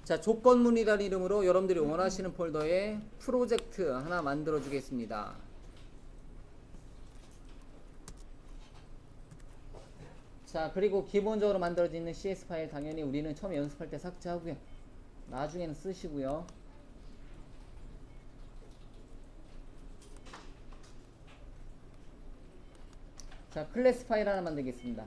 자, 조건문이라는 이름으로 여러분들이 원하시는 폴더에 프로젝트 하나 만들어 주겠습니다. 자, 그리고 기본적으로 만들어져 있는 CS 파일 당연히 우리는 처음에 연습할 때 삭제하고요. 나중에는 쓰시고요. 자, 클래스 파일 하나 만들겠습니다.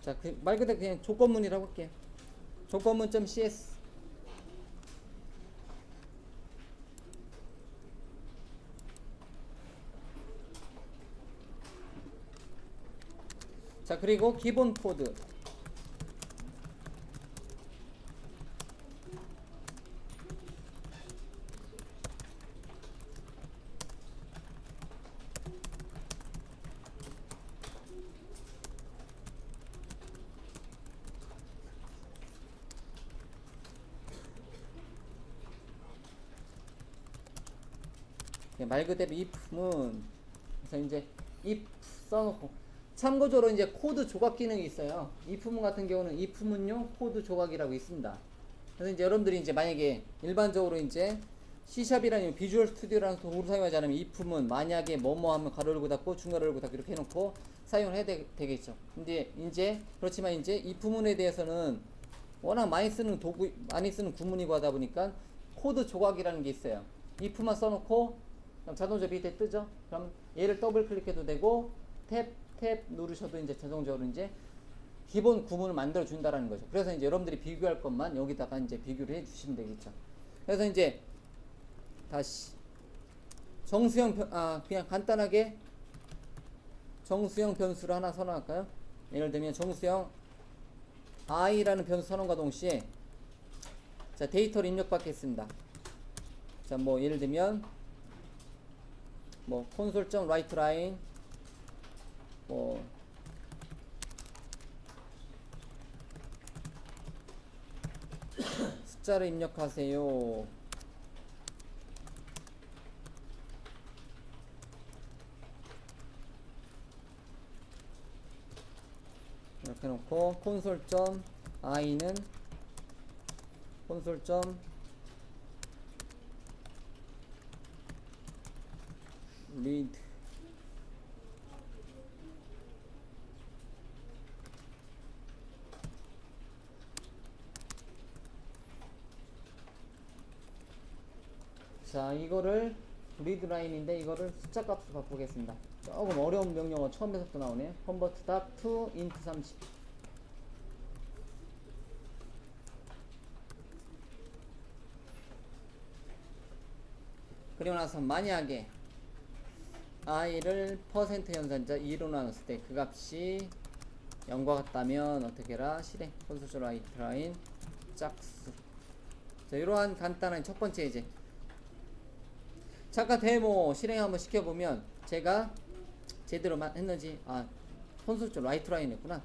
자, 말 그대로 그냥 조건문이라고 할게요. 조건문.cs. 자, 그리고 기본 코드. 말 그대로 if문. 그래서 이제 if 써놓고, 참고적으로 이제 코드 조각 기능이 있어요. if문 같은 경우는 if문용 코드 조각이라고 있습니다. 그래서 이제 여러분들이 이제 만약에 일반적으로 이제 C샵이라는 비주얼 스튜디오라는 도구를 사용하지 않으면 if문 만약에 뭐뭐 하면 가로 열고 닫고 중괄호 열고 닫고 이렇게 해놓고 사용을 해야 되겠죠. 근데 이제 그렇지만 이제 if문에 대해서는 워낙 많이 쓰는 구문이고 하다 보니까 코드 조각이라는 게 있어요. if만 써놓고 그럼 자동적으로 밑에 뜨죠. 그럼 얘를 더블 클릭해도 되고 탭 누르셔도 이제 자동적으로 이제 기본 구문을 만들어 준다라는 거죠. 그래서 이제 여러분들이 비교할 것만 여기다가 이제 비교를 해 주시면 되겠죠. 그래서 이제 다시 정수형 그냥 간단하게 정수형 변수를 하나 선언할까요? 예를 들면 정수형 i라는 변수 선언과 동시에 자, 데이터를 입력받겠습니다. 자, 뭐 예를 들면 뭐 console.writeLine 뭐 숫자를 입력하세요. 이렇게 놓고 console.i는 console.read 자, 이거를 readline인데 이거를 숫자 값으로 바꾸겠습니다. 조금 어려운 명령어 처음에서부터 나오네요. convert to int 30. 그리고 나서 만약에 i를 퍼센트 연산자 2로 나눴을 때 그 값이 0과 같다면 어떻게 해라? 실행 console.writeLine 짝수. 자, 이러한 간단한 첫 번째 이제 잠깐 데모 실행 한번 시켜보면 제가 제대로 했는지 console.writeLine 했구나.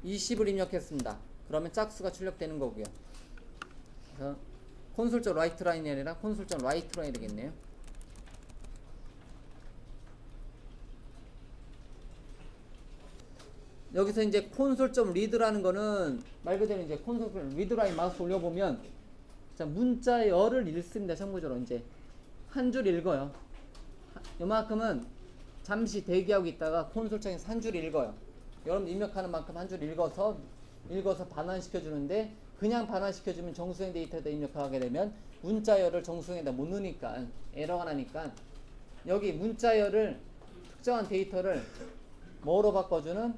20을 입력했습니다. 그러면 짝수가 출력되는 거고요. 그래서 console.writeline이 아니라 console.writeLine 되겠네요. 여기서 이제 console.read라는 거는 말 그대로 이제 console.readline 마우스 올려보면 자, 문자열을 읽습니다. 참고적으로 이제 한 줄 읽어요. 요만큼은 잠시 대기하고 있다가 콘솔창에서 한 줄 읽어요. 여러분 입력하는 만큼 한 줄 읽어서 반환시켜 주는데 그냥 반환시켜 주면 정수행 데이터에다 입력하게 되면 문자열을 정수행에다 못 넣으니까 에러가 나니까 여기 문자열을 특정한 데이터를 뭐로 바꿔주는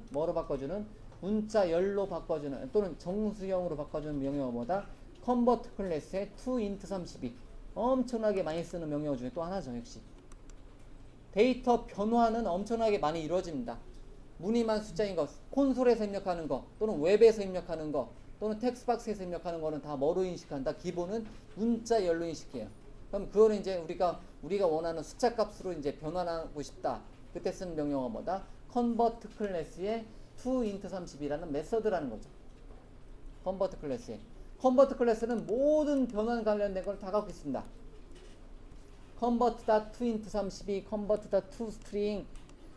문자열로 바꿔주는 또는 정수형으로 바꿔주는 명령어 뭐다? convert 클래스의 to int 32 엄청나게 많이 쓰는 명령어 중에 또 하나죠. 역시 데이터 변화는 엄청나게 많이 이루어집니다. 무늬만 숫자인 것, 콘솔에서 입력하는 거 또는 웹에서 입력하는 거 또는 텍스트박스에서 입력하는 거는 다 뭐로 인식한다? 기본은 문자열로 인식해요. 그럼 그거는 이제 우리가 원하는 숫자 값으로 이제 변환하고 싶다. 그때 쓰는 명령어 뭐다? convert 클래스의 to int 30이라는 메서드라는 거죠. convert 클래스에 컨버트 클래스는 모든 변환 관련된 걸 다 갖고 있습니다. convert.toint32, convert.toString,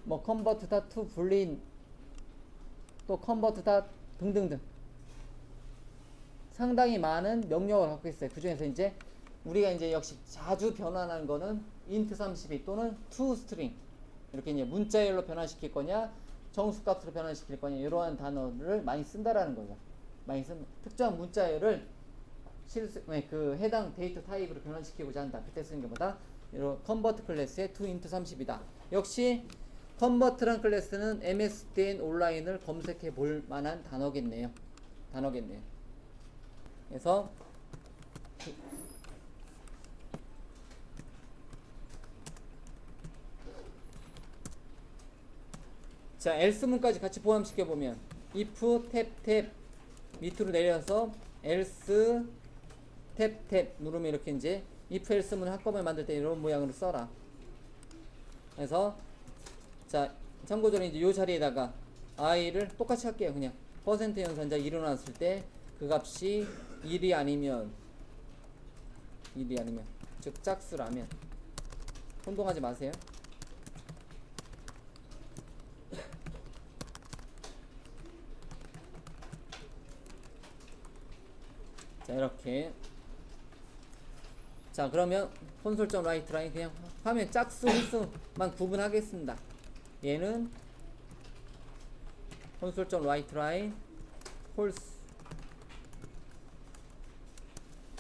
뭐 컨버트 다 투 불린 또 컨버트 다 등등등 상당히 많은 명령어를 갖고 있어요. 그 중에서 이제 우리가 이제 역시 자주 변환하는 거는 int32 또는 toString 이렇게 이제 문자열로 변환시킬 거냐 정수값으로 변환시킬 거냐 이러한 단어를 많이 쓴다라는 거죠. 많이 쓴 특정한 문자열을 그 해당 데이터 타입으로 변환시키고자 한다. 그때 쓰는 것보다 이런 컨버트 클래스의 toInt30이다. 역시 컨버트란 클래스는 MSDN 온라인을 검색해 볼 만한 단어겠네요. 그래서 자 else문까지 같이 포함시켜 보면 if 탭 밑으로 내려서 else 탭 누르면 이렇게 이제 if else문 한꺼번에 만들 때 이런 모양으로 써라. 그래서 자 참고적으로 이제 요 자리에다가 i를 똑같이 할게요. 그냥 퍼센트 연산자 일어났을 때 그 값이 1이 아니면 즉 짝수라면 혼동하지 마세요. 자 이렇게 자 그러면 콘솔.write 라인 그냥 화면 짝수 홀수만 구분하겠습니다. 얘는 콘솔.write 라인 홀수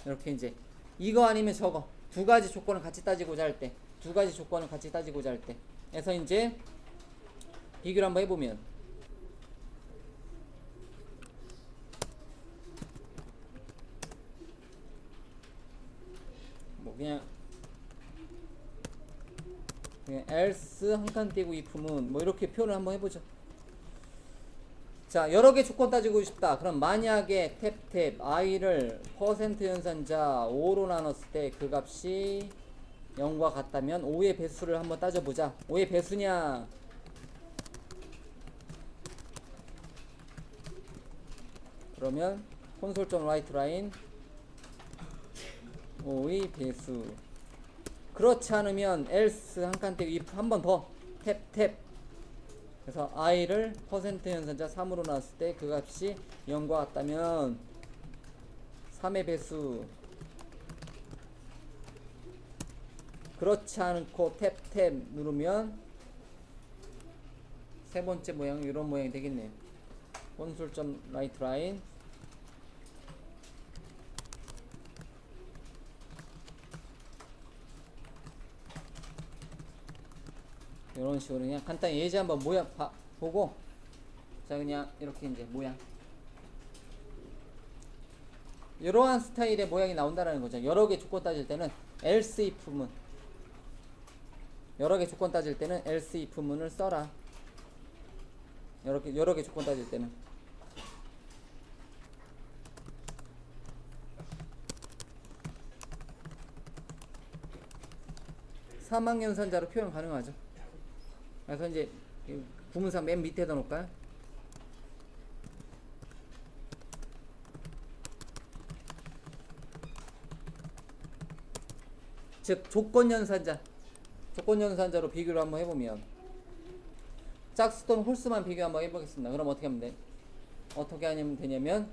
이렇게 이제 이거 아니면 저거 두 가지 조건을 같이 따지고자 할 때 그래서 이제 비교를 한번 해보면 뭐 그냥 else 한 칸 띄고 if문 뭐 이렇게 표현을 한번 해보죠. 자 여러 개 조건 따지고 싶다. 그럼 만약에 탭 i를 퍼센트 연산자 5로 나눴을 때 그 값이 0과 같다면 5의 배수를 한번 따져보자. 5의 배수냐 그러면 콘솔.write 라인 5의 배수 그렇지 않으면 else 한 칸 띄고 if 한 번 더 탭 그래서 i를 퍼센트 연산자 3으로 나왔을 때 그 값이 0과 같다면 3의 배수 그렇지 않고 탭 누르면 세 번째 모양 이런 모양이 되겠네요. 콘솔.write 라인 이런 식으로 그냥 간단히 예제 한번 모양 보고 자 그냥 이렇게 이제 모양 이러한 스타일의 모양이 나온다라는 거죠. 여러 개 조건 따질 때는 else if문 여러 개 조건 따질 때는 else if문을 써라. 여러 개 조건 따질 때는 사망연산자로 표현 가능하죠. 그래서 이제 구문상 맨 밑에다 놓을까요? 즉 조건연산자로 비교를 한번 해보면 짝수 또는 홀수만 비교 한번 해보겠습니다. 그럼 어떻게 하면 되냐면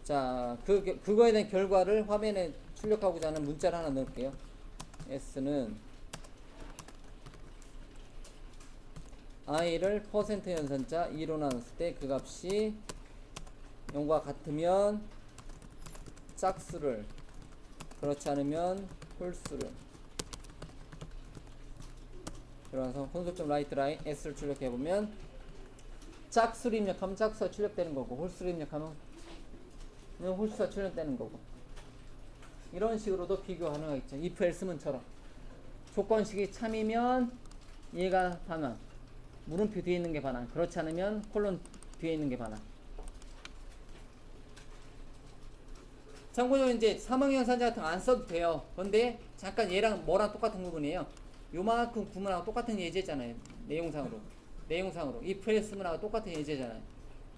자 그거에 대한 결과를 화면에 출력하고자 하는 문자를 하나 넣을게요. s는 i를 퍼센트 연산자 2로 나눴을 때 그 값이 0과 같으면 짝수를 그렇지 않으면 홀수를 들어가서 콘솔.write 라인 s를 출력해보면 짝수를 입력하면 짝수가 출력되는 거고 홀수를 입력하면 홀수가 출력되는 거고 이런 식으로도 비교 가능하겠죠. if else문처럼 조건식이 참이면 얘가 반환 물음표 뒤에 있는 게 반환 그렇지 않으면 콜론 뒤에 있는 게 반환. 참고로 이제 사망연산자 같은 거 안 써도 돼요. 그런데 잠깐 얘랑 뭐랑 똑같은 부분이에요. 요만큼 구문하고 똑같은 예제잖아요. 내용상으로 if else문하고 똑같은 예제잖아요.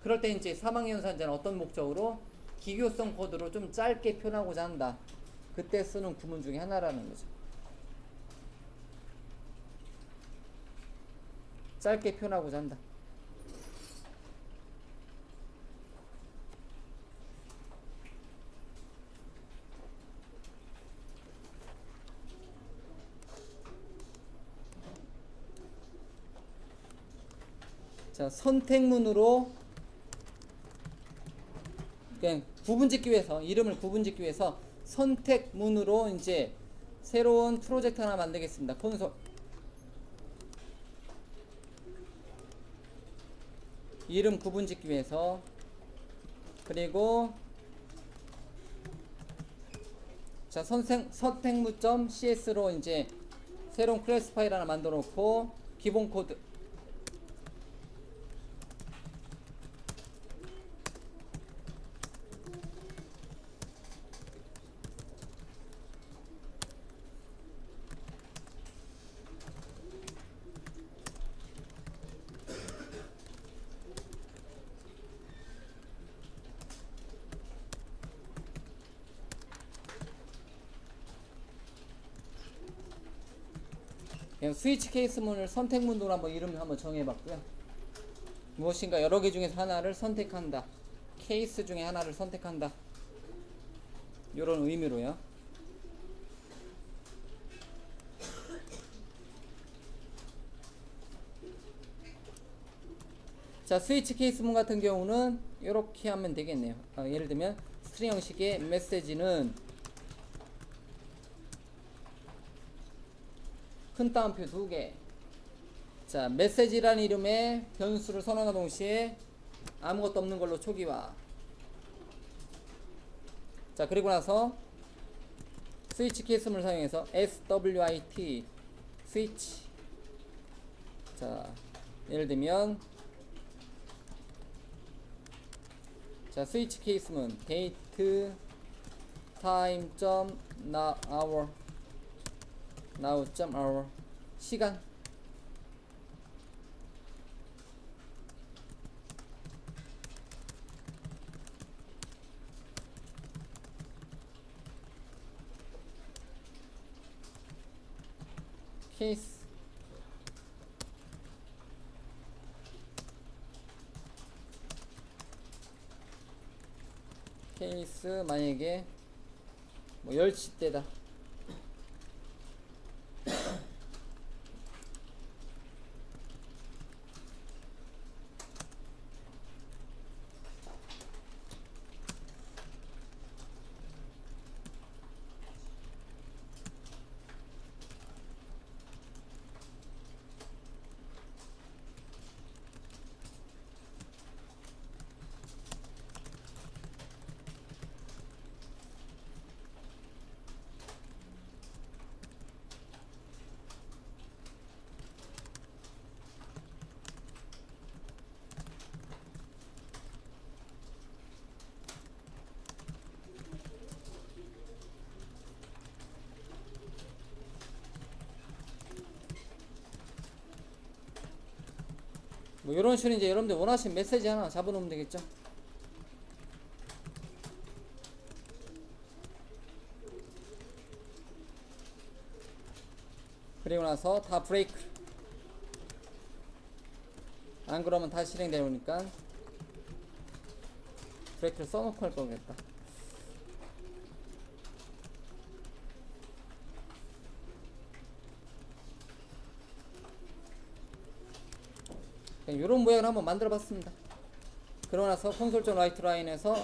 그럴 때 이제 사망연산자는 어떤 목적으로 기교성 코드로 좀 짧게 표현하고자 한다. 그때 쓰는 구문 중에 하나라는 거죠. 짧게 표현하고자 한다. 자, 선택문으로 그냥 구분짓기 위해서, 이름을 구분짓기 위해서 선택문으로 이제 새로운 프로젝트 하나 만들겠습니다. 콘솔. 이름 구분짓기 위해서. 그리고 자, 선택무.cs로 이제 새로운 클래스 파일 하나 만들어 놓고 기본 코드 그냥 스위치 케이스문을 선택문으로 한번 이름을 한번 정해봤고요. 무엇인가 여러 개 중에서 하나를 선택한다. 케이스 중에 하나를 선택한다. 이런 의미로요. 자, 스위치 케이스문 같은 경우는 이렇게 하면 되겠네요. 예를 들면 스트링 형식의 메시지는 큰 따옴표 2개. 자, 메시지라는 이름의 변수를 선언한 동시에 아무것도 없는 걸로 초기화. 자, 그리고 나서 스위치 케이스문을 사용해서 SWIT 스위치. 자, 예를 들면 자, 스위치 케이스문 date time hour now.hour 시간. 케이스 만약에 뭐 10시 때다. 뭐 이런 식으로 이제 여러분들 원하시는 메시지 하나 잡아놓으면 되겠죠. 그리고 나서 다 브레이크. 안 그러면 다시 실행되니까 브레이크를 써놓고 할 거겠다. 이런 모양을 한번 만들어 봤습니다. 그러고 나서 콘솔.라이트 라인에서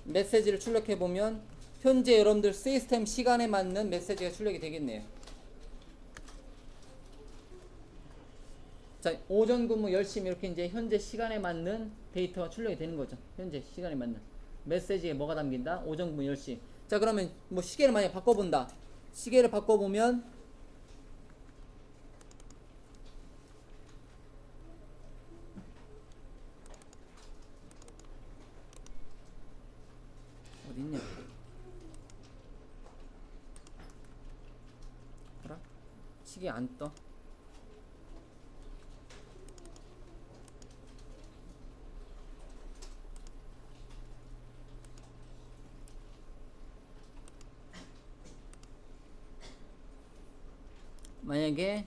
메시지를 출력해 보면 현재 여러분들 시스템 시간에 맞는 메시지가 출력이 되겠네요. 자, 오전 근무 열심히 이렇게 이제 현재 시간에 맞는 데이터가 출력이 되는 거죠. 현재 시간에 맞는 메시지에 뭐가 담긴다? 오전 근무 10시. 자, 그러면 뭐 시계를 만약 바꿔본다. 시계를 바꿔보면 어딨냐? 봐라, 시계 안 떠. 만약에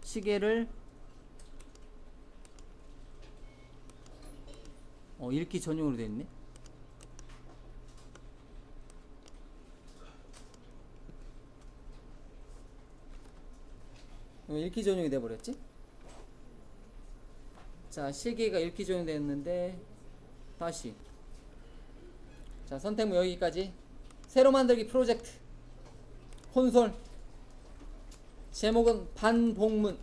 시계를 읽기 전용으로 되어 있네. 읽기 전용이 돼 버렸지? 자, 시계가 읽기 전용 됐는데 다시. 자, 선택문 여기까지. 새로 만들기 프로젝트. 콘솔. 제목은 반복문.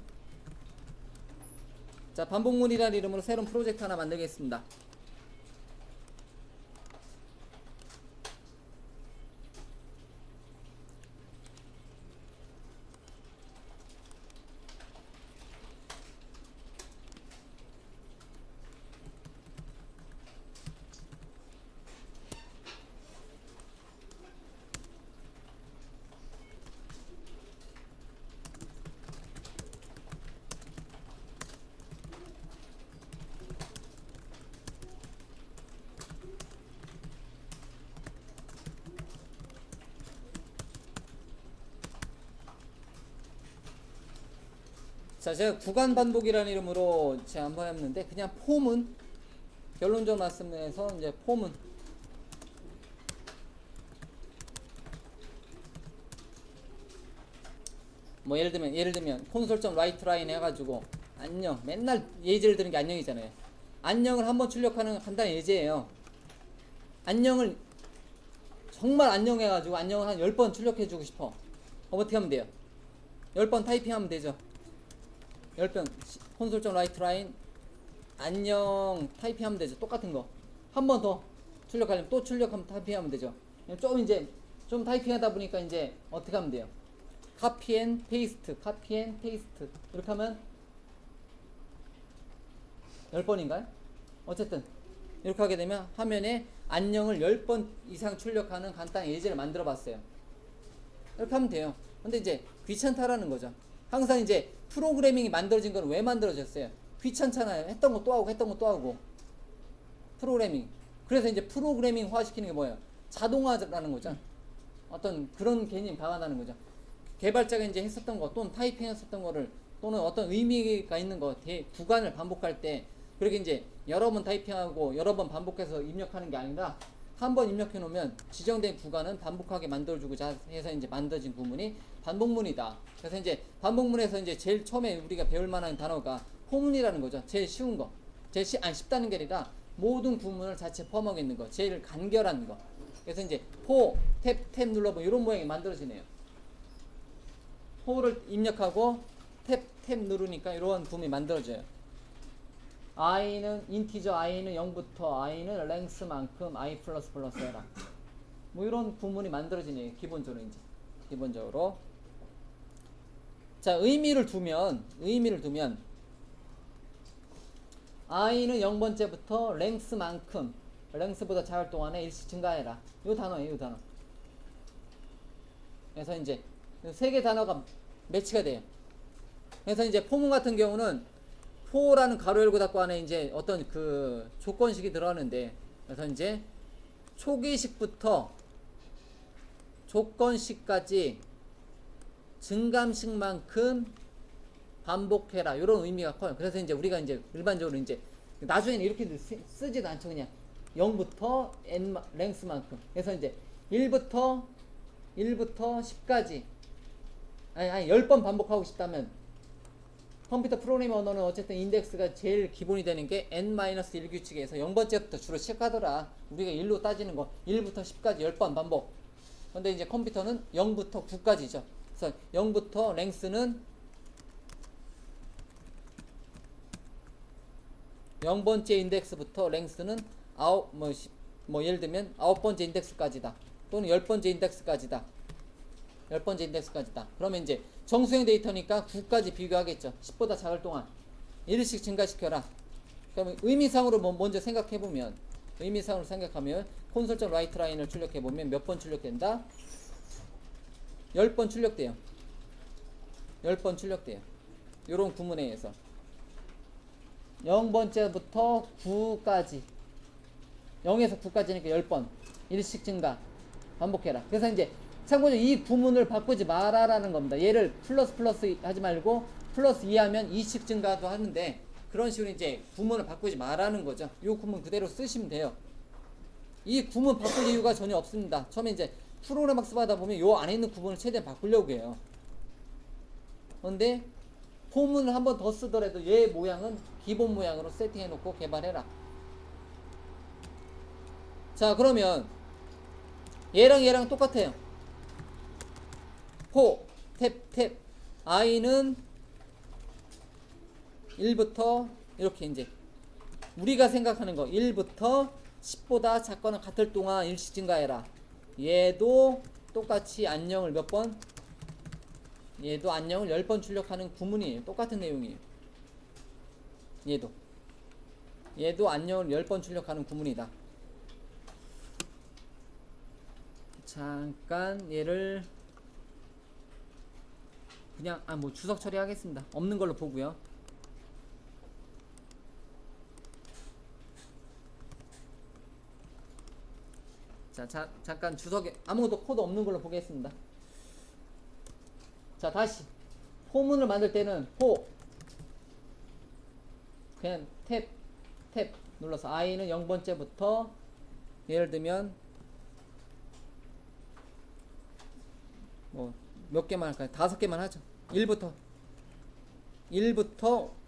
자, 반복문이라는 이름으로 새로운 프로젝트 하나 만들겠습니다. 자, 제가 구간 반복이라는 이름으로 제가 한번 했는데, 그냥 폼은 결론적 말씀에서 이제 폼은 뭐 예를 들면 콘솔.write 라이트 라인 해가지고 안녕, 맨날 예제를 드는 게 안녕이잖아요. 안녕을 한번 출력하는 간단한 예제예요. 안녕을 정말 안녕 해가지고 안녕을 한 10번 출력해주고 싶어. 어떻게 하면 돼요? 10번 타이핑하면 되죠. 10번 콘솔.write 라인 안녕 타이핑하면 되죠. 똑같은 거 한 번 더 출력하려면 또 출력하면 타이핑하면 되죠. 좀 이제 좀 타이핑하다 보니까 이제 어떻게 하면 돼요? 카피 앤 페이스트, 카피 앤 페이스트 이렇게 하면 10번인가요? 어쨌든 이렇게 하게 되면 화면에 안녕을 10번 이상 출력하는 간단한 예제를 만들어 봤어요. 이렇게 하면 돼요. 근데 이제 귀찮다라는 거죠. 항상 이제 프로그래밍이 만들어진 건 왜 만들어졌어요? 귀찮잖아요. 했던 거 또 하고 했던 거 또 하고. 프로그래밍. 그래서 이제 프로그래밍화 시키는 게 뭐예요? 자동화라는 거죠. 어떤 그런 개념이 강하다는 거죠. 개발자가 이제 했었던 거 또는 타이핑 했었던 거를 또는 어떤 의미가 있는 거 구간을 반복할 때 그렇게 이제 여러 번 타이핑하고 여러 번 반복해서 입력하는 게 아니라 한 번 입력해 놓으면 지정된 구간은 반복하게 만들어주고자 해서 이제 만들어진 구문이 반복문이다. 그래서 이제 반복문에서 이제 제일 처음에 우리가 배울 만한 단어가 포문이라는 거죠. 제일 쉬운 거. 제일 쉽다는 게 아니라 모든 구문을 자체 포함하고 있는 거. 제일 간결한 거. 그래서 이제 탭 눌러보면 이런 모양이 만들어지네요. 포를 입력하고 탭 누르니까 이런 구문이 만들어져요. i는 인티저 i는 0부터 i는 랭스만큼 i 플러스 해라. 뭐 이런 구문이 만들어지네요. 기본적으로. 자, 의미를 두면 i는 0번째부터 랭스만큼 랭스보다 작을 동안에 일씩 증가해라. 이 단어예요. 이 단어. 그래서 이제 세 개 단어가 매치가 돼요. 그래서 이제 포문 같은 경우는 포라는 가로 열고 닫고 안에 이제 어떤 그 조건식이 들어가는데, 그래서 이제 초기식부터 조건식까지 증감식만큼 반복해라. 이런 의미가 커요. 그래서 이제 우리가 이제 일반적으로 이제 나중에는 이렇게 쓰지도 않죠. 그냥 0부터 n 랭스만큼. 그래서 이제 1부터 10까지 아니 10번 반복하고 싶다면 컴퓨터 프로그래밍 언어는 어쨌든 인덱스가 제일 기본이 되는 게 n-1 규칙에서 0번째부터 주로 시작하더라. 우리가 1로 따지는 거 1부터 10까지 10번 반복. 근데 이제 컴퓨터는 0부터 9까지죠. 그래서 0부터 랭스는 0번째 인덱스부터 랭스는 예를 들면 9번째 인덱스까지다. 또는 10번째 인덱스까지다. 10번째 인덱스까지다. 그러면 이제 정수형 데이터니까 9까지 비교하겠죠. 10보다 작을 동안 1씩 증가시켜라. 그러면 의미상으로 먼저 생각해보면, 의미상으로 생각하면 콘솔.write 라인을 출력해보면 몇 번 출력된다? 10번 출력돼요. 10번 출력돼요. 요런 구문에 의해서 0번째부터 9까지 0에서 9까지니까 10번 1씩 증가 반복해라. 그래서 이제 참고로 이 구문을 바꾸지 마라라는 겁니다. 얘를 플러스 하지 말고 플러스 2 하면 2씩 증가도 하는데, 그런 식으로 이제 구문을 바꾸지 말라는 거죠. 이 구문 그대로 쓰시면 돼요. 이 구문 바꿀 이유가 전혀 없습니다. 처음에 이제 프로그램 학습하다 보면 요 안에 있는 구문을 최대한 바꾸려고 해요. 그런데 포문을 한 번 더 쓰더라도 얘 모양은 기본 모양으로 세팅해 놓고 개발해라. 자, 그러면 얘랑 똑같아요. 포, 탭, i는 1부터 이렇게 이제 우리가 생각하는 거 1부터 10보다 작거나 같을 동안 일씩 증가해라. 얘도 똑같이 안녕을 몇 번? 얘도 안녕을 10번 출력하는 구문이에요. 똑같은 내용이에요. 얘도 안녕을 10번 출력하는 구문이다. 잠깐 얘를 그냥 뭐 주석 처리하겠습니다. 없는 걸로 보고요. 자, 잠깐 주석에 아무것도 코드 없는 걸로 보겠습니다. 자, 다시 포문을 만들 때는 포 그냥 탭 눌러서 i는 0번째부터 예를 들면 뭐 몇 개만 할까요? 5개만 하죠. 1부터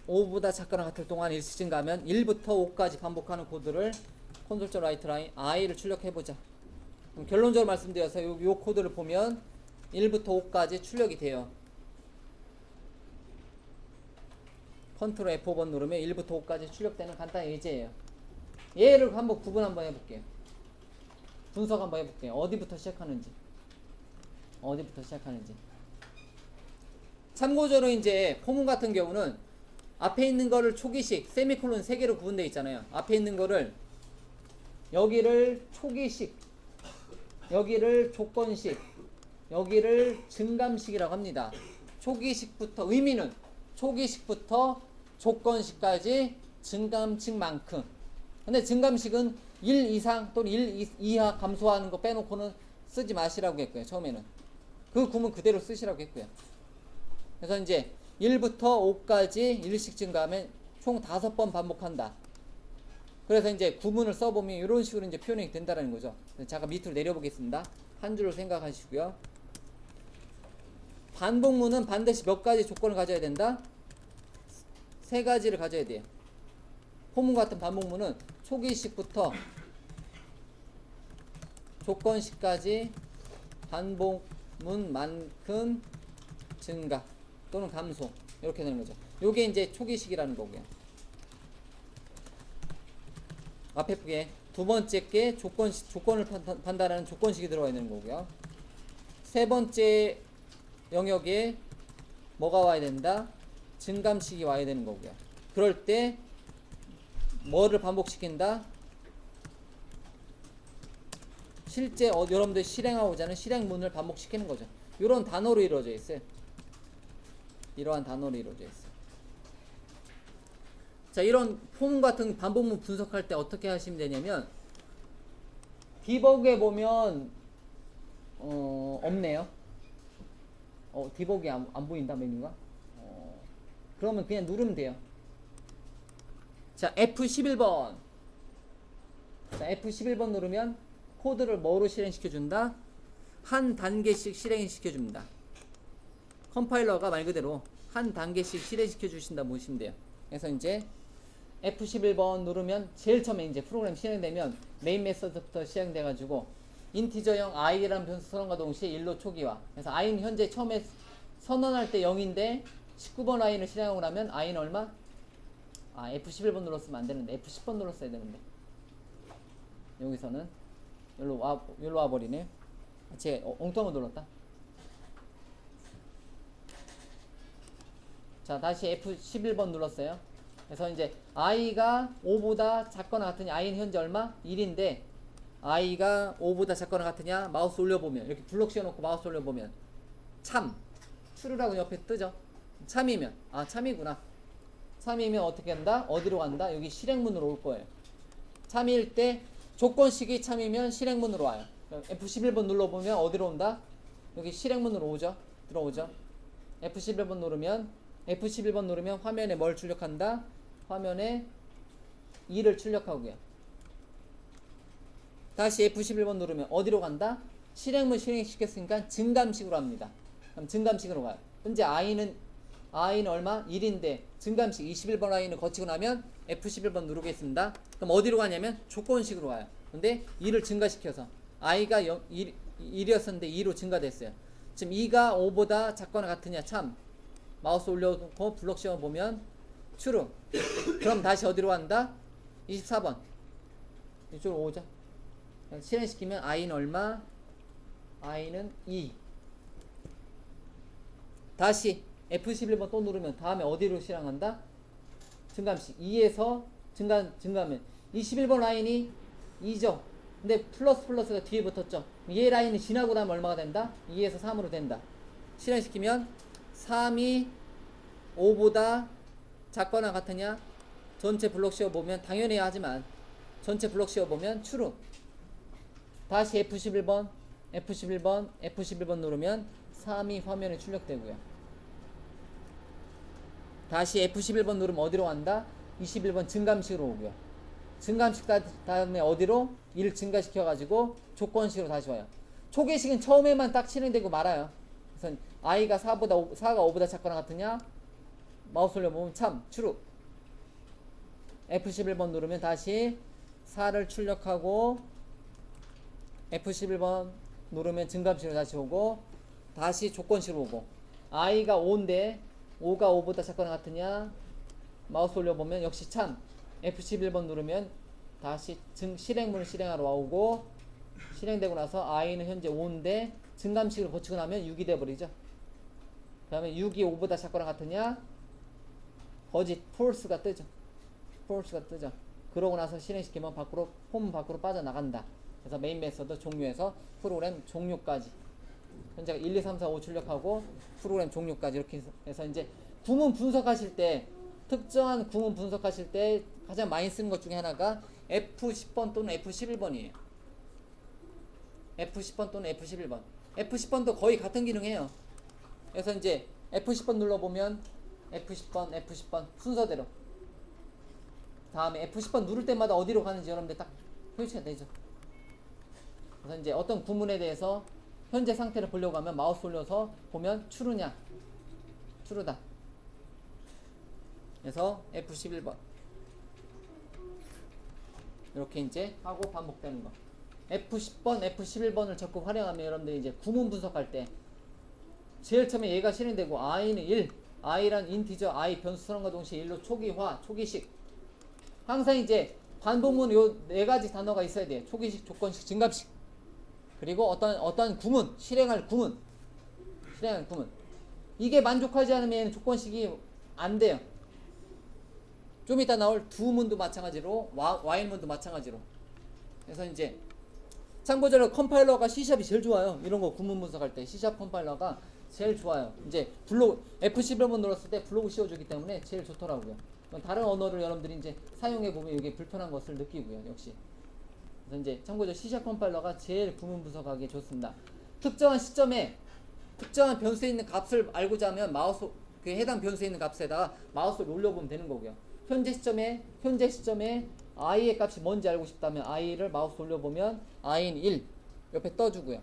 5보다 작거나 같을 동안 일시 증가하면 1부터 5까지 반복하는 코드를 콘솔 라이트 라인 i를 출력해보자. 그럼 결론적으로 말씀드려서 요 코드를 보면 1부터 5까지 출력이 돼요. 컨트롤 F5번 누르면 1부터 5까지 출력되는 간단한 예제예요. 얘를 한번 구분 한번 해볼게요. 분석 한번 해볼게요. 어디부터 시작하는지. 참고적으로 이제 포문 같은 경우는 앞에 있는 거를 초기식, 세미콜론 3개로 구분되어 있잖아요. 앞에 있는 거를 여기를 초기식, 여기를 조건식, 여기를 증감식이라고 합니다. 초기식부터 의미는 초기식부터 조건식까지 증감식만큼. 근데 증감식은 1 이상 또는 1 이하 감소하는 거 빼놓고는 쓰지 마시라고 했고요. 처음에는 그 구문 그대로 쓰시라고 했고요. 그래서 이제 1부터 5까지 일씩 증가하면 총 5번 반복한다. 그래서 이제 구문을 써보면 이런 식으로 이제 표현이 된다는 거죠. 잠깐 밑으로 내려보겠습니다. 한 줄로 생각하시고요. 반복문은 반드시 몇 가지 조건을 가져야 된다? 3가지를 가져야 돼요. 포문 같은 반복문은 초기식부터 조건식까지 반복문만큼 증가 또는 감소 이렇게 되는 거죠. 요게 이제 초기식이라는 거고요. 앞에 게 두 번째 게 조건을 판단하는 조건식이 들어가 있는 거고요. 세 번째 영역에 뭐가 와야 된다? 증감식이 와야 되는 거고요. 그럴 때 뭐를 반복시킨다? 실제 여러분들 실행하고자 하는 실행문을 반복시키는 거죠. 이런 단어로 이루어져 있어요. 이러한 단어로 이루어져 있어요. 자, 이런 폼 같은 반복문 분석할 때 어떻게 하시면 되냐면 디버그에 보면 없네요. 디버그에 안 보인다 메뉴가. 그러면 그냥 누르면 돼요. 자, F11번. 자, F11번 누르면 코드를 뭐로 실행시켜준다? 한 단계씩 실행시켜줍니다. 컴파일러가 말 그대로 한 단계씩 실행시켜주신다 보시면 돼요. 그래서 이제 F11번 누르면 제일 처음에 이제 프로그램 실행되면 메인 메서드부터 시작돼가지고 인티저형 i라는 변수 선언과 동시에 1로 초기화. 그래서 i는 현재 처음에 선언할 때 0인데 19번 i를 실행하고 나면 i는 얼마? F11번 눌렀으면 안 되는데 F10번 눌렀어야 되는데 여기서는 여기로 와버리네. 제가 엉뚱한 거 눌렀다. 자, 다시 F11번 눌렀어요. 그래서 이제 i가 5보다 작거나 같으냐, i는 현재 얼마? 1인데 i가 5보다 작거나 같으냐, 마우스 올려보면 이렇게 블록 씌워놓고 마우스 올려보면 true라고 옆에 뜨죠. 참이면 참이구나. 참이면 어떻게 한다? 어디로 간다? 여기 실행문으로 올 거예요. 참일 때 조건식이 참이면 실행문으로 와요. F11번 눌러보면 어디로 온다? 여기 실행문으로 오죠. 들어오죠. F11번 누르면 F11번 누르면 화면에 뭘 출력한다? 화면에 2를 출력하고요. 다시 F11번 누르면 어디로 간다? 실행문 실행시켰으니까 증감식으로 합니다. 그럼 증감식으로 가요. 현재 i는 얼마? 1인데 증감식 21번 i는 거치고 나면 F11번 누르겠습니다. 그럼 어디로 가냐면 조건식으로 가요. 근데 2를 증가시켜서 i가 1이었었는데 2로 증가됐어요. 지금 2가 5보다 작거나 같으냐 참. 마우스 올려놓고 블록 시험 보면 true. 그럼 다시 어디로 간다? 24번. 이쪽으로 오죠. 실행시키면 i는 얼마? i는 2. 다시 F11번 또 누르면 다음에 어디로 실행한다? 증감식 2에서 증가하면 21번 라인이 2죠. 근데 플러스가 뒤에 붙었죠. 얘 라인이 지나고 나면 얼마가 된다? 2에서 3으로 된다. 실행시키면 3이 5보다 작거나 같으냐? 전체 블록 씌워보면 당연히 하지만 전체 블록 씌워보면 true. 다시 F11번 누르면 3이 화면에 출력되고요. 다시 F11번 누르면 어디로 간다? 21번 증감식으로 오고요. 증감식 다음에 어디로? 1 증가시켜가지고 조건식으로 다시 와요. 초계식은 처음에만 딱 실행되고 말아요. 그래서 i가 4가 5보다 작거나 같으냐? 마우스 올려보면 참 true. F11번 누르면 다시 4를 출력하고 F11번 누르면 증감식으로 다시 오고 다시 조건식으로 오고 i가 5인데 5가 5보다 작거나 같으냐? 마우스 올려보면 역시 참. F11번 누르면 다시 실행문을 실행하러 오고 실행되고 나서 i는 현재 5인데 증감식을 거치고 나면 6이 돼버리죠. 그 다음에 6이 5보다 작거나 같으냐? 거짓 false가 뜨죠. 그러고 나서 실행시키면 폼 밖으로 빠져나간다. 그래서 메인 메서드 종료해서 프로그램 종료까지. 현재가 1, 2, 3, 4, 5 출력하고 프로그램 종료까지 이렇게 해서 이제 구문 분석하실 때 특정한 구문 분석하실 때 가장 많이 쓰는 것 중에 하나가 F10번 또는 F11번이에요. F10번 또는 F11번. F10번도 거의 같은 기능해요. 그래서 이제 F10번 눌러보면 F10번 순서대로 다음에 F10번 누를 때마다 어디로 가는지 여러분들 딱 표시가 되죠. 그래서 이제 어떤 구문에 대해서 현재 상태를 보려고 하면 마우스 올려서 보면 true냐? true다. 그래서 F11번 이렇게 이제 하고 반복되는 거. F10번, F11번을 적극 활용하면 여러분들이 이제 구문 분석할 때 제일 처음에 얘가 실행되고 i는 1, i란 인티저, i 변수 선언과 동시에 1로 초기화, 초기식. 항상 이제 반복문 요 네 가지 단어가 있어야 돼. 초기식, 조건식, 증감식. 그리고 어떤 구문, 실행할 구문. 이게 만족하지 않으면 조건식이 안 돼요. 좀 이따 나올 do문도 마찬가지로, while문도 마찬가지로. 그래서 이제 참고적으로 컴파일러가 C샵이 제일 좋아요. 이런 거 구문 분석할 때 C샵 컴파일러가 제일 좋아요. 이제 F11번 눌렀을 때 블로그 씌워주기 때문에 제일 좋더라고요. 다른 언어를 여러분들이 이제 사용해보면 이게 불편한 것을 느끼고요. 역시. 그래서 이제 참고적으로 C샵 컴파일러가 제일 구문 분석하기 좋습니다. 특정한 시점에 특정한 변수에 있는 값을 알고자 하면 그 해당 변수에 있는 값에다가 마우스를 올려보면 되는 거고요. 현재 시점에 i의 값이 뭔지 알고 싶다면 i를 마우스 올려보면 i는 1 옆에 떠주고요.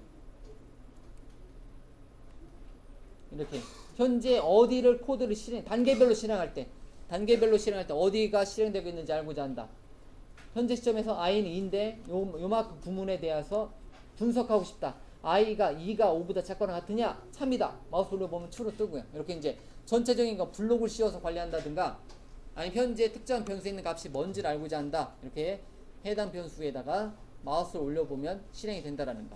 이렇게 현재 어디를 코드를 단계별로 실행할 때 어디가 실행되고 있는지 알고자 한다. 현재 시점에서 i는 2인데 요만큼 구문에 대해서 분석하고 싶다. i가 2가 5보다 작거나 같으냐? 참이다. 마우스 올려보면 true로 뜨고요. 이렇게 이제 전체적인 거 블록을 씌워서 관리한다든가 아니면 현재 특정한 변수에 있는 값이 뭔지를 알고자 한다. 이렇게 해당 변수에다가 마우스를 올려보면 실행이 된다라는 거.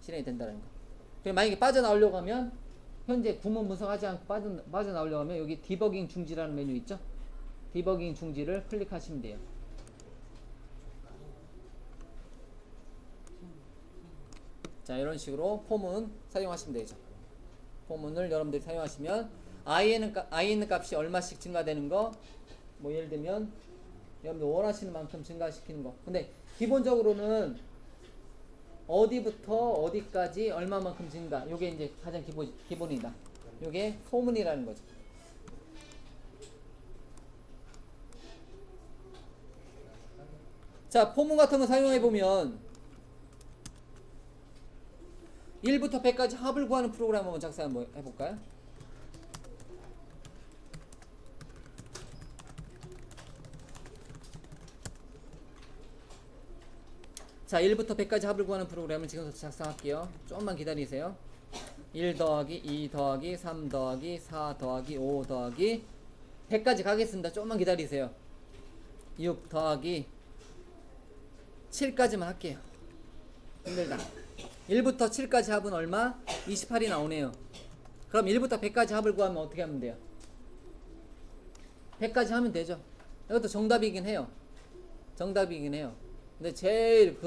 그리고 만약에 빠져나오려고 하면 현재 구문 분석하지 않고 빠져나오려고 하면 여기 디버깅 중지라는 메뉴 있죠? 디버깅 중지를 클릭하시면 돼요. 자, 이런 식으로 폼은 사용하시면 되죠. 폼문을 여러분들이 사용하시면 i 있는 값이 얼마씩 증가되는 거, 뭐 예를 들면 여러분들 원하시는 만큼 증가시키는 거. 근데 기본적으로는 어디부터 어디까지 얼마만큼 증가, 요게 이제 가장 기본이다. 요게 소문이라는 거죠. 자, 포문 같은 거 사용해보면 1부터 100까지 합을 구하는 프로그램 한번 작성 한번 해볼까요? 자, 1부터 100까지 합을 구하는 프로그램을 지금부터 작성할게요. 조금만 기다리세요. 1 더하기 2 더하기 3 더하기 4 더하기 5 더하기 100까지 가겠습니다. 조금만 기다리세요. 6 더하기 7까지만 할게요. 힘들다. 1부터 7까지 합은 얼마? 28이 나오네요. 그럼 1부터 100까지 합을 구하면 어떻게 하면 돼요? 100까지 하면 되죠. 이것도 정답이긴 해요. 정답이긴 해요. 근데 제일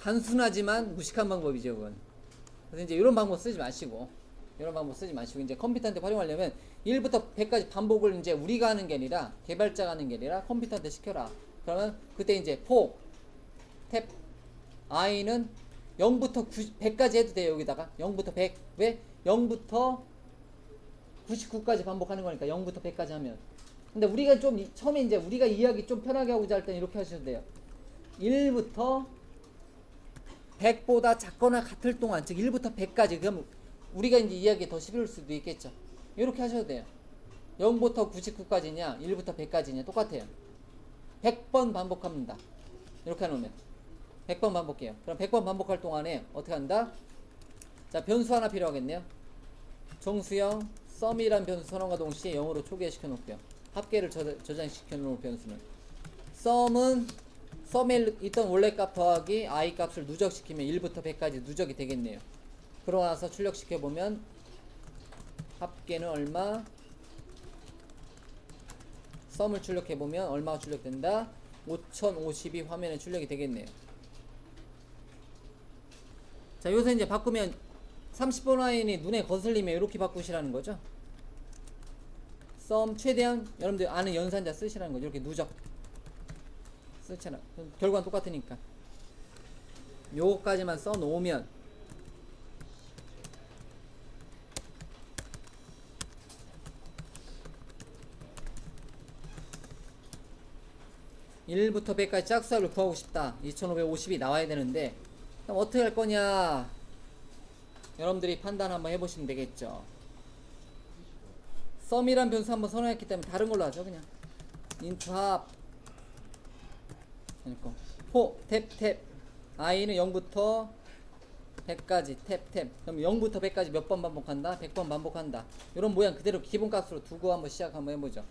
단순하지만 무식한 방법이죠, 그건. 그래서 이제 이런 방법 쓰지 마시고, 이제 컴퓨터한테 활용하려면 1부터 100까지 반복을 이제 우리가 하는 게 아니라, 개발자가 하는 게 아니라 컴퓨터한테 시켜라. 그러면 그때 이제 탭 i는 0부터 100까지 해도 돼요. 여기다가 0부터 100. 왜? 0부터 99까지 반복하는 거니까 0부터 100까지 하면. 근데 우리가 좀 처음에 이제 우리가 이해하기 좀 편하게 하고자 할 때는 이렇게 하셔도 돼요. 1부터 100보다 작거나 같을 동안, 즉 1부터 100까지. 그럼 우리가 이제 이해하기 더 쉬울 수도 있겠죠. 이렇게 하셔도 돼요. 0부터 99까지냐 1부터 100까지냐 똑같아요. 100번 반복합니다. 이렇게 해놓으면 100번 반복해요. 그럼 100번 반복할 동안에 어떻게 한다? 자, 변수 하나 필요하겠네요. 정수형 썸이란 변수 선언과 동시에 0으로 초기화시켜 놓을게요. 합계를 저장시켜 놓을 변수는 썸에 있던 원래 값 더하기 i 값을 누적시키면 1부터 100까지 누적이 되겠네요. 그러고 나서 출력시켜 보면 합계는 얼마? 썸을 출력해 보면 얼마가 출력된다? 5052 화면에 출력이 되겠네요. 자, 여기서 이제 바꾸면 30번 라인이 눈에 거슬리면 이렇게 바꾸시라는 거죠. 썸 최대한 여러분들 아는 연산자 쓰시라는 거죠. 이렇게 누적 쓰잖아. 결과는 똑같으니까. 요거까지만 써 놓으면 1부터 100까지 짝수합을 구하고 싶다. 2550이 나와야 되는데 그럼 어떻게 할 거냐? 여러분들이 판단 한번 해보시면 되겠죠. 썸이란 변수 한번 선언했기 때문에 다른 걸로 하죠. 그냥 int 합 탭 i는 0부터 100까지 탭 그럼 0부터 100까지 몇 번 반복한다? 100번 반복한다. 이런 모양 그대로 기본값으로 두고 한번 시작 한번 해보죠.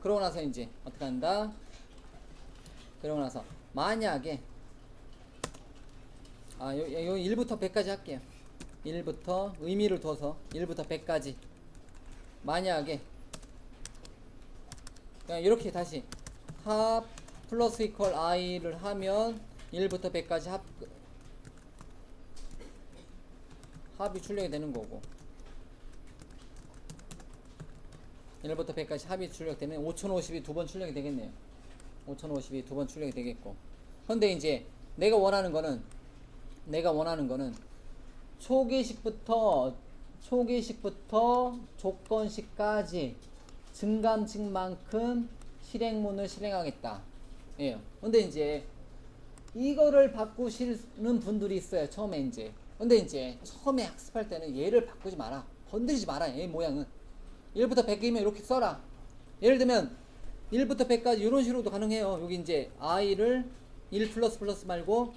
그러고 나서 이제 어떻게 한다? 그러고 나서 만약에 요 1부터 100까지 할게요. 1부터 의미를 둬서 1부터 100까지 만약에 그냥 이렇게 다시 합 플러스 이퀄 i를 하면 1부터 100까지 합이 출력이 되는 거고 1부터 100까지 합이 출력되면 5050이 두 번 출력이 되겠네요. 5050이 두 번 출력이 되겠고. 근데 이제 내가 원하는 거는 초기식부터 조건식까지 증감식만큼 실행문을 실행하겠다. 예. 근데 이제 이거를 바꾸시는 분들이 있어요. 처음에 이제. 근데 이제 처음에 학습할 때는 얘를 바꾸지 마라. 건드리지 마라. 얘 모양은 1부터 100이면 이렇게 써라. 예를 들면 1부터 100까지 이런 식으로도 가능해요. 여기 이제 i를 1 플러스 플러스 말고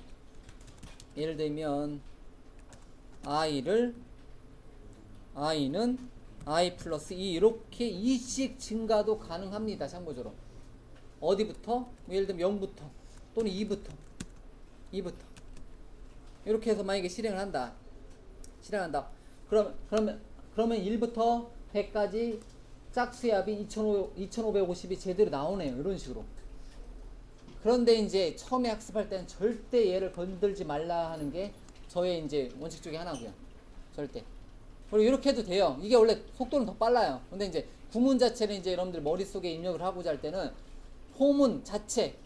예를 들면 i는 i 플러스 2 이렇게 2씩 증가도 가능합니다. 참고적으로 어디부터? 예를 들면 0부터 또는 2부터 이렇게 해서 만약에 실행을 한다. 그러면 1부터 100까지 짝수의 합이 2550이 제대로 나오네요. 이런 식으로. 그런데 이제 처음에 학습할 때는 절대 얘를 건들지 말라 하는 게 저의 이제 원칙 중에 하나고요. 절대. 그리고 이렇게 해도 돼요. 이게 원래 속도는 더 빨라요. 근데 이제 구문 자체는 이제 여러분들 머릿속에 입력을 하고자 할 때는 포문 자체,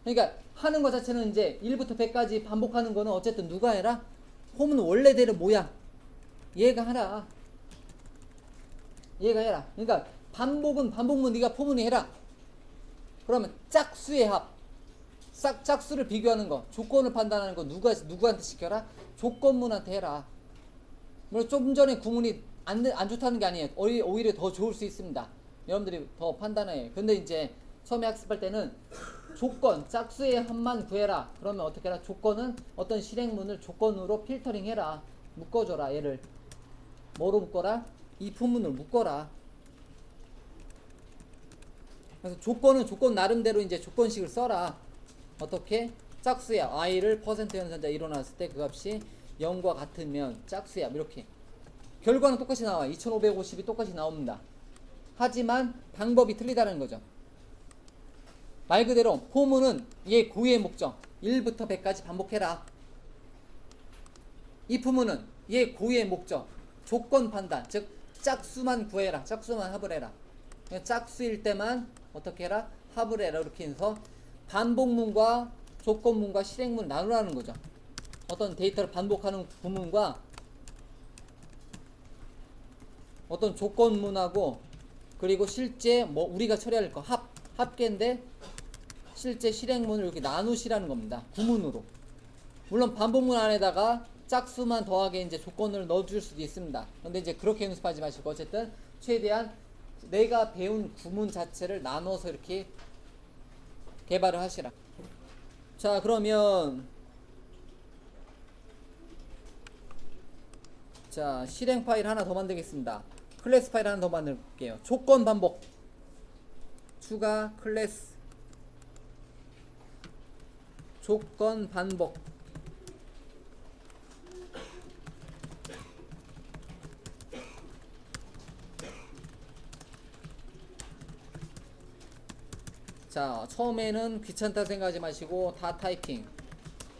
그러니까 하는 것 자체는 이제 1부터 100까지 반복하는 거는 어쨌든 누가 해라? 포문 원래대로 모양 얘가 하라. 얘가 해라. 그러니까 반복문 네가 포문이 해라. 그러면 짝수의 합 싹 짝수를 비교하는 거, 조건을 판단하는 거 누구한테 시켜라? 조건문한테 해라. 물론 좀 전에 구문이 안 좋다는 게 아니에요. 오히려 더 좋을 수 있습니다. 여러분들이 더 판단해요. 근데 이제 처음에 학습할 때는 조건, 짝수의 합만 구해라. 그러면 어떻게 해라? 조건은 어떤 실행문을 조건으로 필터링 해라. 묶어줘라. 얘를 뭐로 묶어라? if문을 묶어라. 그래서 조건은 조건 나름대로 이제 조건식을 써라. 어떻게? 짝수야. i를 퍼센트 연산자 일어났을 때 그 값이 0과 같으면 짝수야. 이렇게. 결과는 똑같이 나와. 2550이 똑같이 나옵니다. 하지만 방법이 틀리다는 거죠. 말 그대로 포문은 얘 고유의 목적 1부터 100까지 반복해라. if문은 얘 고유의 목적 조건 판단, 즉 짝수만 구해라. 짝수만 합을 해라. 짝수일 때만 어떻게 해라? 합을 해라. 이렇게 해서 반복문과 조건문과 실행문을 나누라는 거죠. 어떤 데이터를 반복하는 구문과 어떤 조건문하고 그리고 실제 뭐 우리가 처리할 거 합계인데 실제 실행문을 이렇게 나누시라는 겁니다. 구문으로. 물론 반복문 안에다가 짝수만 더하게 이제 조건을 넣어줄 수도 있습니다. 근데 이제 그렇게 연습하지 마시고 어쨌든 최대한 내가 배운 구문 자체를 나눠서 이렇게 개발을 하시라. 자, 그러면 자, 실행 파일 하나 더 만들겠습니다. 클래스 파일 하나 더 만들게요. 조건 반복 추가 클래스 조건 반복. 자, 처음에는 귀찮다 생각하지 마시고 다 타이핑.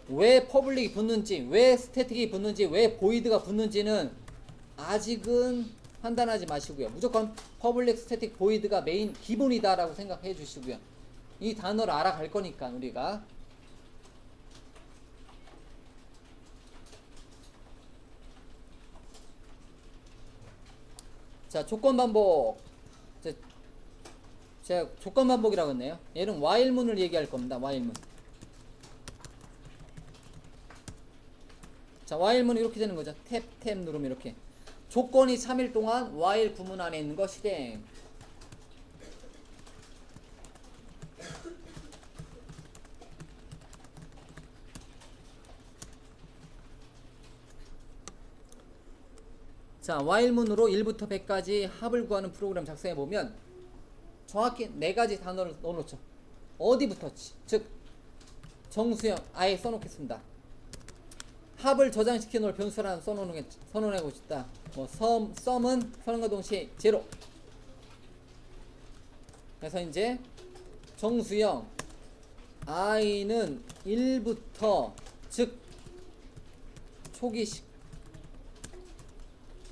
왜 퍼블릭이 붙는지, 왜 스태틱이 붙는지, 왜 보이드가 붙는지는 아직은 판단하지 마시고요. 무조건 퍼블릭, 스태틱, 보이드가 메인 기본이다 라고 생각해 주시고요. 이 단어를 알아갈 거니까 우리가. 자, 조건 반복. 제가 조건 반복이라고 했네요. 얘는 while문을 얘기할 겁니다. while문. 자, while문은 이렇게 되는 거죠. 탭 누르면 이렇게. 조건이 3일 동안 while 구문 안에 있는 거 실행. 자, while문으로 1부터 100까지 합을 구하는 프로그램 작성해 보면 정확히 4가지 단어를 넣어놓죠. 어디부터? 즉 정수형 아예 써놓겠습니다. 합을 저장시켜 놓을 변수를 하나 써놓고 싶다. 뭐 썸은 선과 동시에 제로. 그래서 이제 정수형 i는 1부터 즉 초기식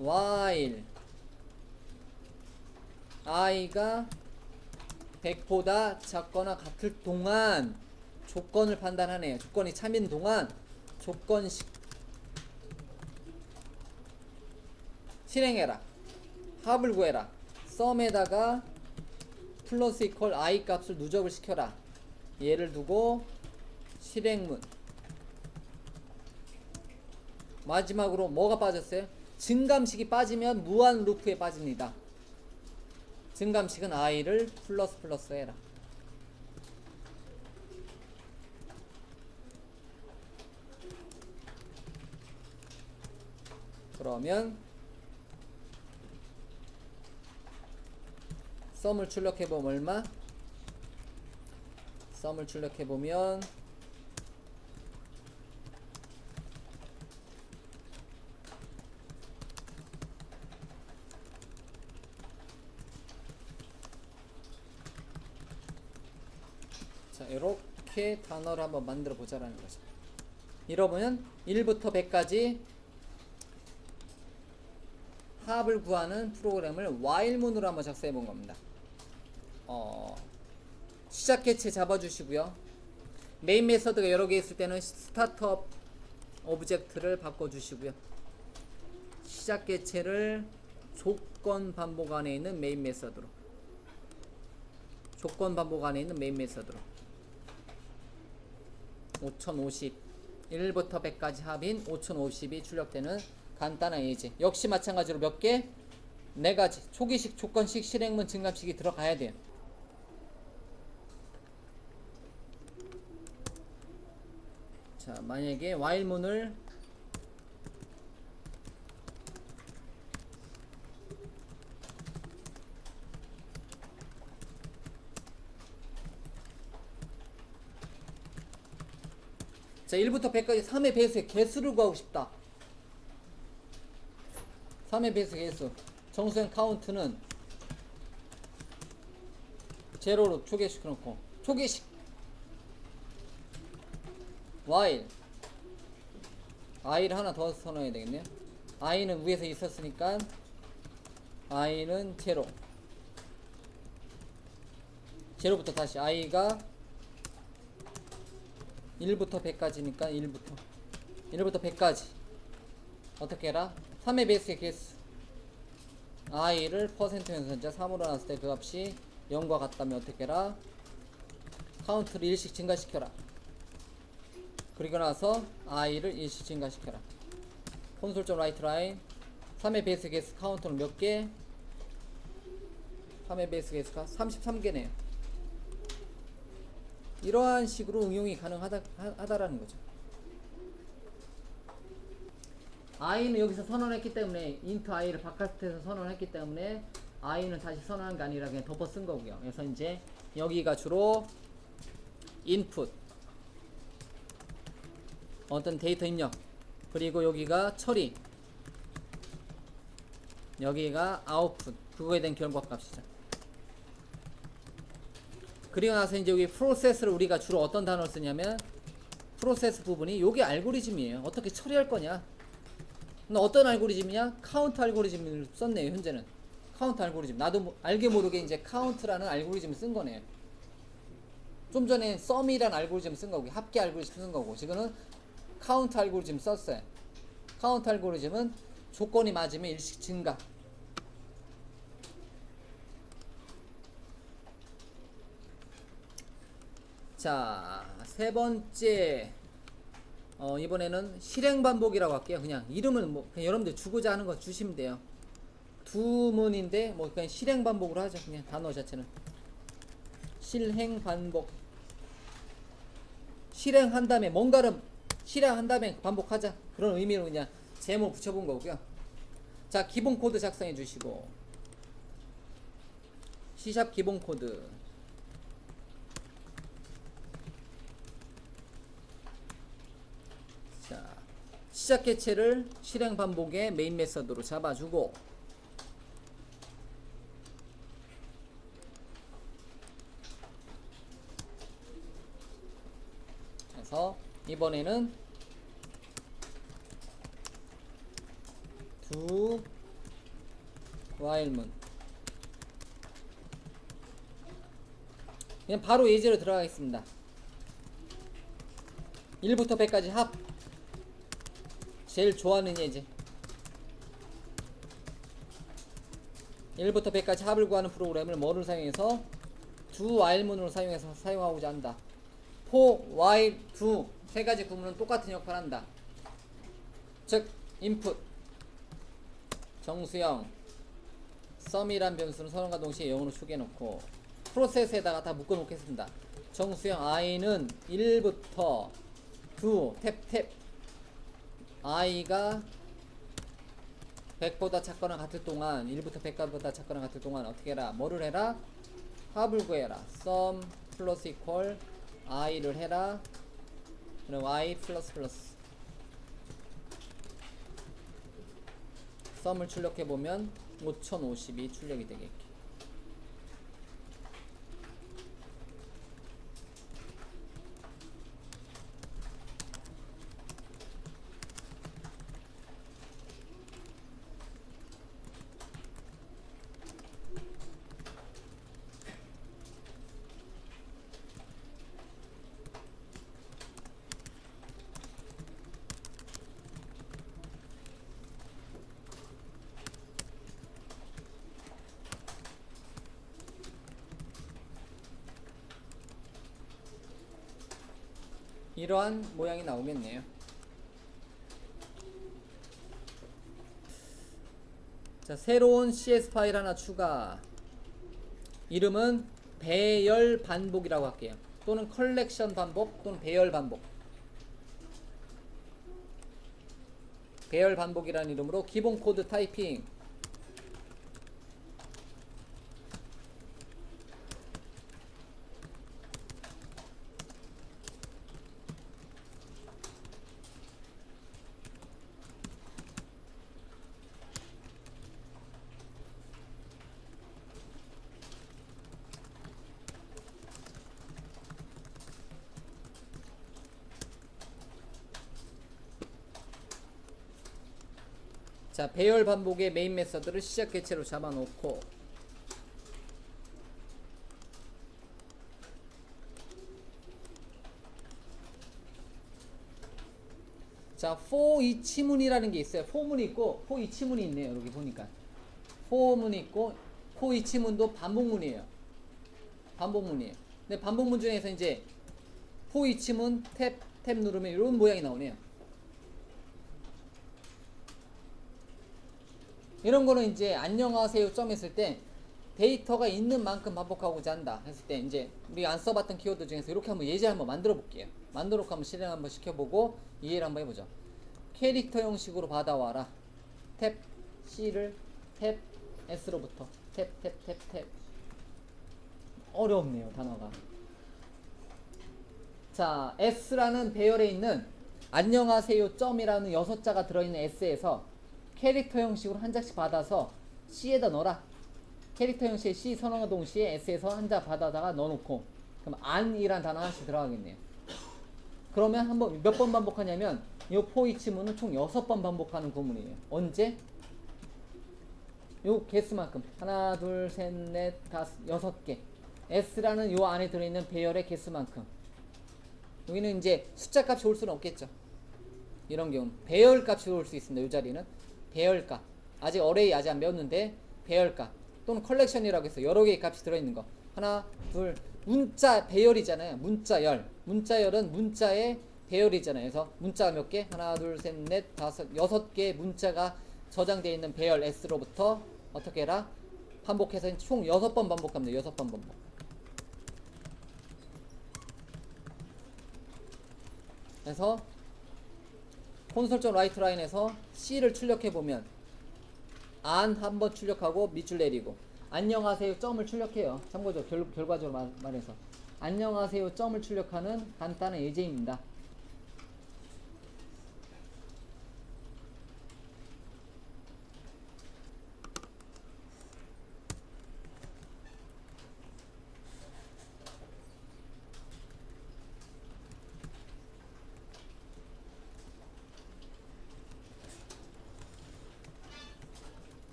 while i가 100보다 작거나 같을 동안 조건을 판단하네요. 조건이 참인 동안 조건식 실행해라. 합을 구해라. 썸에다가 플러스 이퀄 i 값을 누적을 시켜라. 얘를 두고 실행문. 마지막으로 뭐가 빠졌어요? 증감식이 빠지면 무한 루프에 빠집니다. 증감식은 i를 플러스 해라. 그러면 썸을 출력해보면 얼마? 썸을 출력해보면 자, 이렇게 단어를 한번 만들어 보자라는 거죠. 이러면 1부터 100까지 합을 구하는 프로그램을 while문으로 한번 작성해 본 겁니다. 시작 개체 잡아주시고요. 메인 메서드가 여러 개 있을 때는 스타트업 오브젝트를 바꿔주시고요. 시작 개체를 조건 반복 안에 있는 메인 메서드로. 조건 반복 안에 있는 메인 메서드로. 5050 1부터 100까지 합인 5050이 출력되는 간단한 예제. 역시 마찬가지로 몇 개? 네 가지. 초기식, 조건식, 실행문, 증감식이 들어가야 돼요. 자, 만약에 while문을 자, 1부터 100까지 3의 배수의 개수를 구하고 싶다. 3의 배수 개수. 정수행 카운트는 제로로 초계시켜 놓고 초계식 while i를 하나 더 써놔야 되겠네요. i는 위에서 있었으니까 i는 제로. 제로부터 다시 i가 1부터 100까지니까 1부터 100까지 어떻게 해라? 3의 배수의 개수 i를 퍼센트 연산자 3으로 나눴을 때 그 값이 0과 같다면 어떻게 해라? 카운트를 1씩 증가시켜라. 그리고 나서 i를 1씩 증가시켜라. 콘솔.writeLine 라인 3의 배수 개수 카운트는 몇 개? 3의 배수 개수가 33개네요. 이러한 식으로 응용이 가능하다라는 거죠. i는 여기서 선언했기 때문에 int i를 바깥에서 선언했기 때문에 i는 다시 선언한 게 아니라 그냥 덮어 쓴 거고요. 그래서 이제 여기가 주로 input 어떤 데이터 입력, 그리고 여기가 처리, 여기가 output, 그거에 대한 결과 값이죠. 그리고 나서 이제 여기 프로세스를 우리가 주로 어떤 단어를 쓰냐면 프로세스 부분이 요게 알고리즘이에요. 어떻게 처리할 거냐. 근데 어떤 알고리즘이냐? 카운트 알고리즘을 썼네요. 현재는 카운트 알고리즘. 나도 알게 모르게 이제 카운트라는 알고리즘을 쓴 거네요. 좀 전에 sum이라는 알고리즘을 쓴 거고 합계 알고리즘 쓴 거고 지금은 카운트 알고리즘 썼어요. 카운트 알고리즘은 조건이 맞으면 일식 증가. 자, 세 번째 이번에는 실행 반복이라고 할게요. 그냥 이름은 뭐 그냥 여러분들 주고자 하는 거 주시면 돼요. 두 문인데 뭐 그냥 실행 반복으로 하죠. 그냥 단어 자체는 실행 반복. 실행한 다음에 뭔가를 실행한 다음에 반복하자. 그런 의미로 그냥 제목 붙여본 거고요. 자, 기본 코드 작성해 주시고 C# 기본 코드. 자, 시작 개체를 실행 반복의 메인 메서드로 잡아주고 그래서 이번에는 do while문 그냥 바로 예제로 들어가겠습니다. 1부터 100까지 합. 제일 좋아하는 예제. 1부터 100까지 합을 구하는 프로그램을 뭐를 사용해서 do while문으로 사용해서 사용하고자 한다. for, while, do 세 가지 구문은 똑같은 역할을 한다. 즉 input 정수형 sum이란 변수는 선언과 동시에 0으로 추계해놓고 프로세스에다가 다 묶어놓겠습니다. 정수형 i는 1부터 do 탭 i가 100보다 작거나 같을 동안 1부터 100보다 작거나 같을 동안 어떻게 해라? 뭐를 해라? 합을 구해라. sum 플러스 equal i를 해라. 그리고 i 플러스 플러스 sum을 출력해보면 5050이 출력이 되겠게. 이러한 모양이 나오겠네요. 자, 새로운 CS 파일 하나 추가. 이름은 배열 반복이라고 할게요. 또는 컬렉션 반복 또는 배열 반복. 배열 반복이라는 이름으로 기본 코드 타이핑. 자, 배열 반복의 메인 메서드를 시작 개체로 잡아놓고, 자, for each문이라는 게 있어요. for문이 있고 for each문이 있네요. 여기 보니까 for문이 있고 for each문도 반복문이에요. 반복문이에요. 근데 반복문 중에서 이제 for each문 탭 누르면 이런 모양이 나오네요. 이런 거는 이제 안녕하세요 점 했을 때 데이터가 있는 만큼 반복하고자 한다 했을 때 이제 우리 안 써봤던 키워드 중에서 이렇게 한번 예제 한번 만들어 볼게요. 만들어 놓고 한번 실행 한번 시켜보고 이해를 한번 해보죠. 캐릭터 형식으로 받아와라. 탭 C를 탭 S로부터 탭 어렵네요 단어가. 자, S라는 배열에 있는 안녕하세요 점이라는 6자가 들어있는 S에서 캐릭터 형식으로 한 장씩 받아서 C에다 넣어라. 캐릭터 형식의 C 선언과 동시에 S에서 한 장 받아다가 넣어놓고, 그럼 안이란 단어 하나씩 들어가겠네요. 그러면 한번 몇 번 반복하냐면 이 for each문은 총 6번 반복하는 구문이에요. 언제? 요 개수만큼 하나 둘 셋 넷 다섯 6개 S라는 요 안에 들어있는 배열의 개수만큼. 여기는 이제 숫자 값이 올 수는 없겠죠. 이런 경우는 배열 값이 올 수 있습니다. 이 자리는 배열값, 아직 어레이 아직 안 배웠는데 배열값 또는 컬렉션이라고 해서 여러 개의 값이 들어있는 거. 하나 둘 문자 배열이잖아요. 문자열은 문자의 배열이잖아요. 그래서 문자가 몇 개? 하나 둘 셋 넷 다섯 6개의 문자가 저장되어 있는 배열 S로부터 어떻게 해라? 반복해서 총 6번 반복합니다. 6번 반복. 그래서 콘솔 라이트 라인에서 C를 출력해보면 안 한번 출력하고 밑줄 내리고 안녕하세요 점을 출력해요. 참고죠. 결과적으로 말해서 안녕하세요 점을 출력하는 간단한 예제입니다.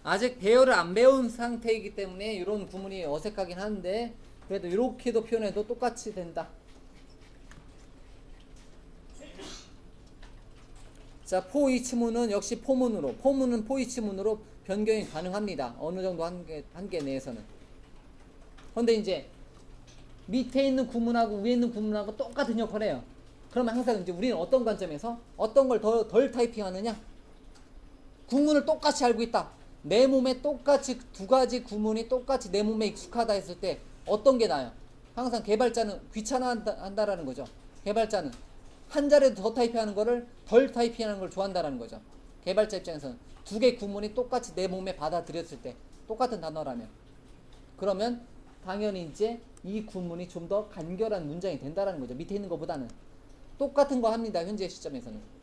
아직 배열을 안 배운 상태이기 때문에 이런 구문이 어색하긴 한데 그래도 이렇게도 표현해도 똑같이 된다. 자, for each문은 역시 포문은 for each문으로 변경이 가능합니다. 어느 정도 한계 내에서는. 그런데 이제 밑에 있는 구문하고 위에 있는 구문하고 똑같은 역할을 해요. 그러면 항상 이제 우리는 어떤 관점에서 어떤 걸 덜 타이핑하느냐? 구문을 똑같이 알고 있다. 내 몸에 똑같이 두 가지 구문이 똑같이 내 몸에 익숙하다 했을 때 어떤 게 나아요? 항상 개발자는 귀찮아한다라는 거죠. 개발자는 한 자리도 더 타이핑하는 거를 덜 타이핑하는 걸 좋아한다라는 거죠. 개발자 입장에서는 두 개의 구문이 똑같이 내 몸에 받아들였을 때 똑같은 단어라면 그러면 당연히 이제 이 구문이 좀 더 간결한 문장이 된다라는 거죠. 밑에 있는 것보다는 똑같은 거 합니다. 현재 시점에서는.